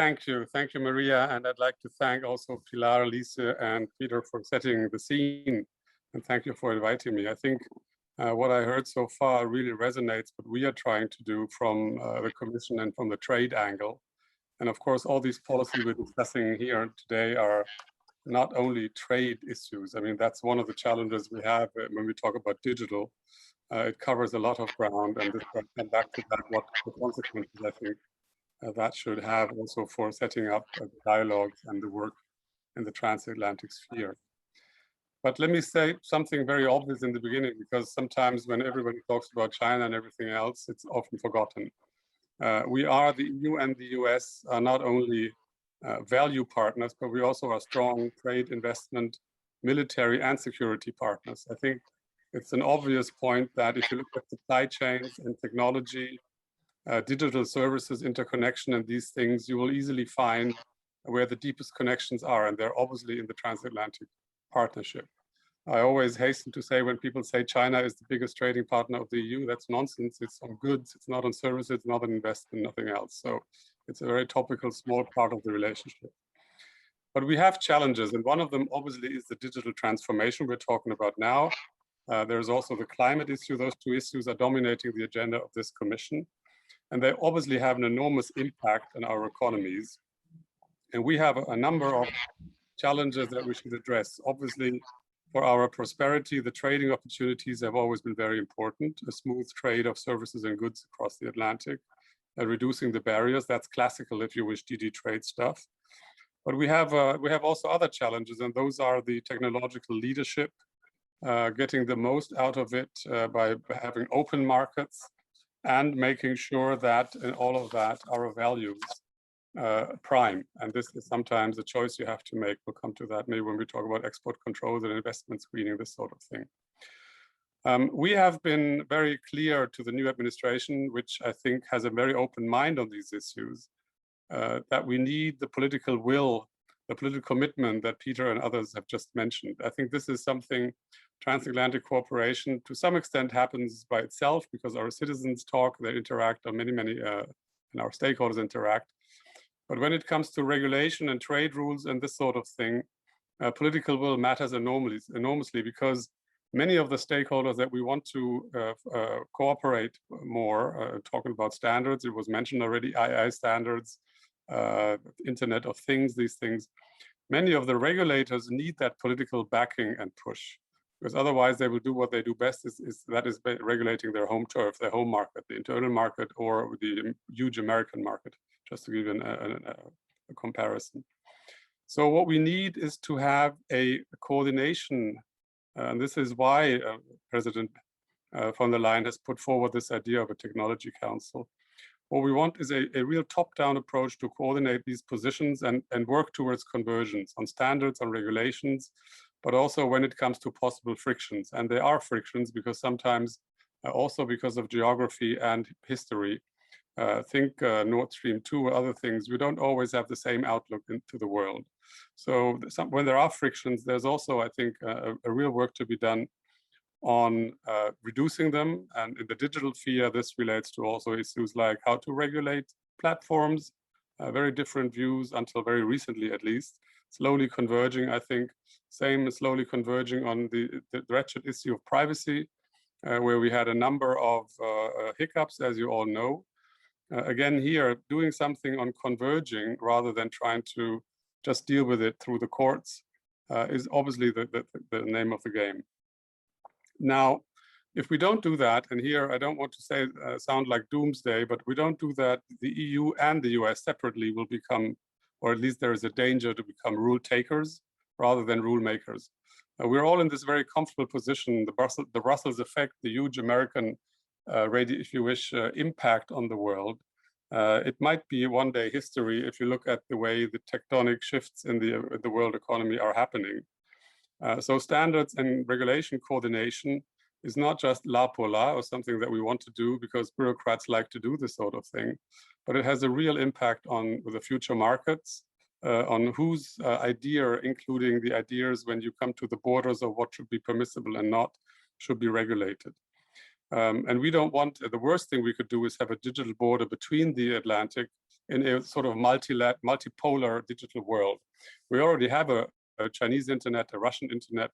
thank you. Thank you, Maria. And I'd like to thank also Pilar, Lisa, and Peter for setting the scene. And thank you for inviting me. I think what I heard so far really resonates what we are trying to do from the Commission and from the trade angle. And of course, all these policies we're discussing here today are not only trade issues. I mean, that's one of the challenges we have when we talk about digital. It covers a lot of ground, and this will come back to that, what the consequences I think that should have also for setting up dialogues and the work in the transatlantic sphere. But let me say something very obvious in the beginning, because sometimes when everybody talks about China and everything else, it's often forgotten. We are, the EU and the US are not only value partners, but we also are strong trade, investment, military and security partners. I think it's an obvious point that if you look at supply chains and technology, digital services, interconnection, and these things, you will easily find where the deepest connections are, and they're obviously in the transatlantic partnership. I always hasten to say when people say China is the biggest trading partner of the EU, that's nonsense. It's on goods, it's not on services, it's not on investment, nothing else. So it's a very topical, small part of the relationship. But we have challenges, and one of them obviously is the digital transformation we're talking about now. There's also the climate issue. Those two issues are dominating the agenda of this commission, and they obviously have an enormous impact on our economies. And we have a number of challenges that we should address. Obviously, for our prosperity, the trading opportunities have always been very important. A smooth trade of services and goods across the Atlantic, reducing the barriers. That's classical, if you wish, DD trade stuff. But we have also other challenges, and those are the technological leadership, getting the most out of it by having open markets and making sure that in all of that our values prime. And this is sometimes a choice you have to make. We'll come to that maybe when we talk about export controls and investment screening, this sort of thing. We have been very clear to the new administration, which I think has a very open mind on these issues, that we need the political will, the political commitment that Peter and others have just mentioned. I think this is something transatlantic cooperation to some extent happens by itself because our citizens talk, they interact, or many, and our stakeholders interact. But when it comes to regulation and trade rules and this sort of thing, political will matters enormously because many of the stakeholders that we want to cooperate more, talking about standards, it was mentioned already, II standards, Internet of Things, these things, many of the regulators need that political backing and push, because otherwise they will do what they do best, is regulating their home turf, their home market, the internal market, or the huge American market, just to give you a comparison. So what we need is to have a coordination, and this is why President von der Leyen has put forward this idea of a technology council. What we want is a real top-down approach to coordinate these positions and work towards convergence on standards, on regulations, but also when it comes to possible frictions. And there are frictions because sometimes also because of geography and history. Think Nord Stream 2 or other things, we don't always have the same outlook into the world. So when there are frictions, there's also, I think, a real work to be done on reducing them. And in the digital sphere, this relates to also issues like how to regulate platforms, very different views until very recently, at least, slowly converging, I think. Same slowly converging on the wretched issue of privacy, where we had a number of hiccups, as you all know. Again, here, doing something on converging rather than trying to just deal with it through the courts is obviously the name of the game. Now, if we don't do that, and here I don't want to say sound like doomsday, but we don't do that, the EU and the US separately will become, or at least there is a danger to become rule takers rather than rule makers. We're all in this very comfortable position, the Brussels effect, the huge American, if you wish, impact on the world. It might be one day history if you look at the way the tectonic shifts in the world economy are happening. So standards and regulation coordination is not just la pour la or something that we want to do because bureaucrats like to do this sort of thing, but it has a real impact on the future markets, on whose idea, including the ideas when you come to the borders of what should be permissible and not, should be regulated. And we don't want, the worst thing we could do is have a digital border between the Atlantic in a sort of multipolar digital world. We already have a Chinese internet, a Russian internet.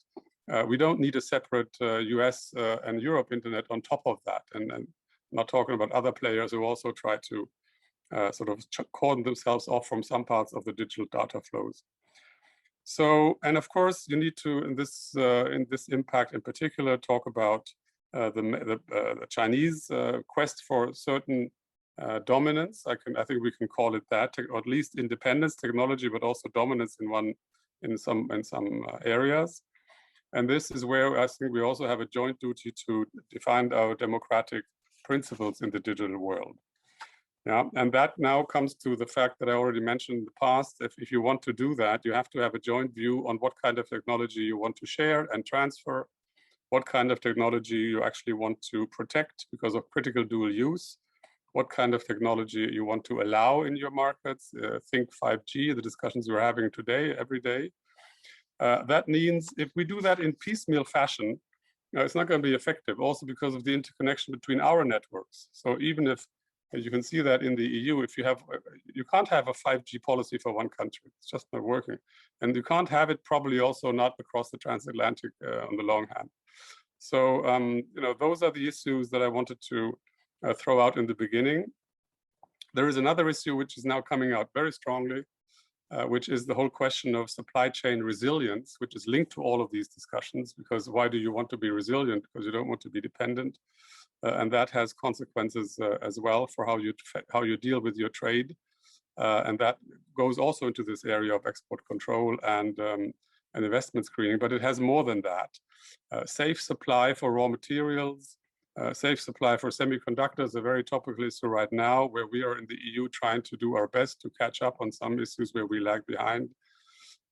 We don't need a separate US and Europe internet on top of that. And I'm not talking about other players who also try to sort of cordon themselves off from some parts of the digital data flows. So, and of course, you need to, in this impact in particular, talk about the Chinese quest for certain dominance. I think we can call it that, or at least independence, technology, but also dominance in some areas. And this is where I think we also have a joint duty to define our democratic principles in the digital world. Yeah, and that now comes to the fact that I already mentioned in the past. If you want to do that, you have to have a joint view on what kind of technology you want to share and transfer, what kind of technology you actually want to protect because of critical dual use, what kind of technology you want to allow in your markets. Think 5G, the discussions we're having today, every day. That means if we do that in piecemeal fashion, it's not going to be effective, also because of the interconnection between our networks. So even if, you can see that in the EU, if you can't have a 5G policy for one country. It's just not working. And you can't have it probably also not across the transatlantic on the long hand. So, those are the issues that I wanted to throw out in the beginning. There is another issue which is now coming out very strongly, which is the whole question of supply chain resilience, which is linked to all of these discussions, because why do you want to be resilient? Because you don't want to be dependent. And that has consequences as well for how you deal with your trade. And that goes also into this area of export control and investment screening, but it has more than that. Safe supply for raw materials, safe supply for semiconductors, a very topical issue right now, where we are in the EU trying to do our best to catch up on some issues where we lag behind.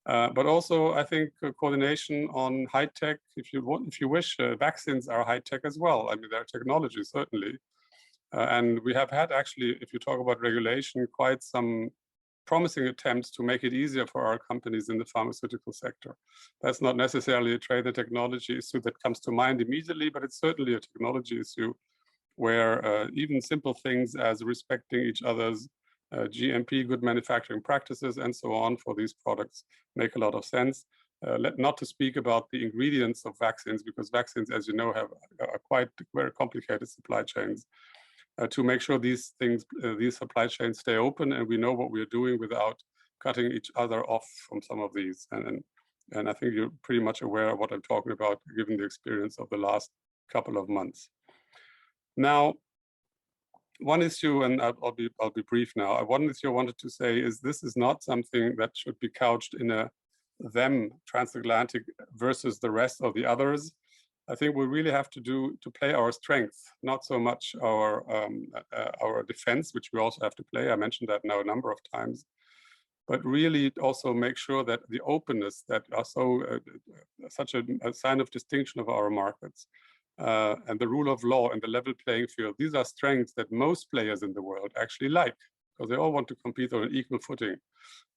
But also, I think coordination on high tech. If you wish, vaccines are high tech as well. I mean, they're technology certainly, and we have had actually, if you talk about regulation, quite some promising attempts to make it easier for our companies in the pharmaceutical sector. That's not necessarily a trade and technology issue that comes to mind immediately, but it's certainly a technology issue where even simple things as respecting each other's GMP, good manufacturing practices, and so on for these products make a lot of sense. Not to speak about the ingredients of vaccines, because vaccines, as you know, are quite very complicated supply chains. To make sure these supply chains stay open and we know what we're doing without cutting each other off from some of these. And I think you're pretty much aware of what I'm talking about, given the experience of the last couple of months. Now, one issue, and I'll be brief now. One issue I wanted to say is this is not something that should be couched in a transatlantic versus the rest of the others. I think we really have to play our strength, not so much our defense, which we also have to play. I mentioned that now a number of times, but really also make sure that the openness that are such a sign of distinction of our markets, and the rule of law and the level playing field, these are strengths that most players in the world actually like, because they all want to compete on an equal footing,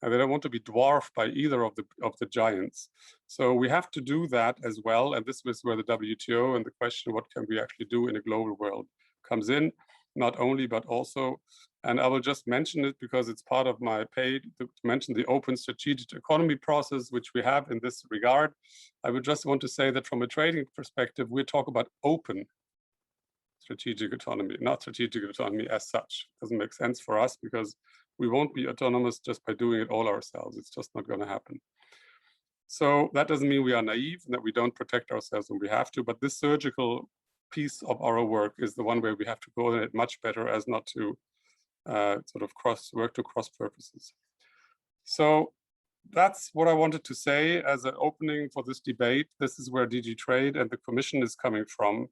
and they don't want to be dwarfed by either of the giants. So we have to do that as well, and this is where the WTO and the question what can we actually do in a global world comes in, not only but also. And I will just mention it because it's part of my pay to mention the open strategic economy process, which we have in this regard. I would just want to say that from a trading perspective, we talk about open strategic autonomy, not strategic autonomy as such. It doesn't make sense for us because we won't be autonomous just by doing it all ourselves. It's just not going to happen. So that doesn't mean we are naive and that we don't protect ourselves when we have to, but this surgical piece of our work is the one where we have to coordinate much better as not to sort of work to cross purposes. So that's what I wanted to say as an opening for this debate. This is where DG Trade and the Commission is coming from.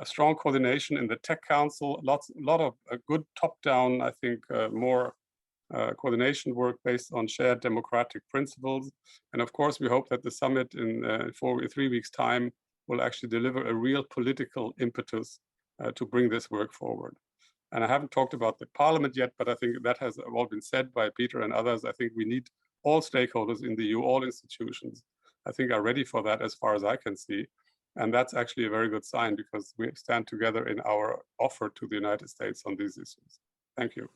Strong coordination in the Tech Council, a lot of good top-down, I think, more coordination work based on shared democratic principles. And of course, we hope that the summit in 3 weeks' time will actually deliver a real political impetus to bring this work forward. And I haven't talked about the Parliament yet, but I think that has all been said by Peter and others. I think we need all stakeholders in the EU, all institutions, I think are ready for that as far as I can see. And that's actually a very good sign, because we stand together in our offer to the United States on these issues. Thank you.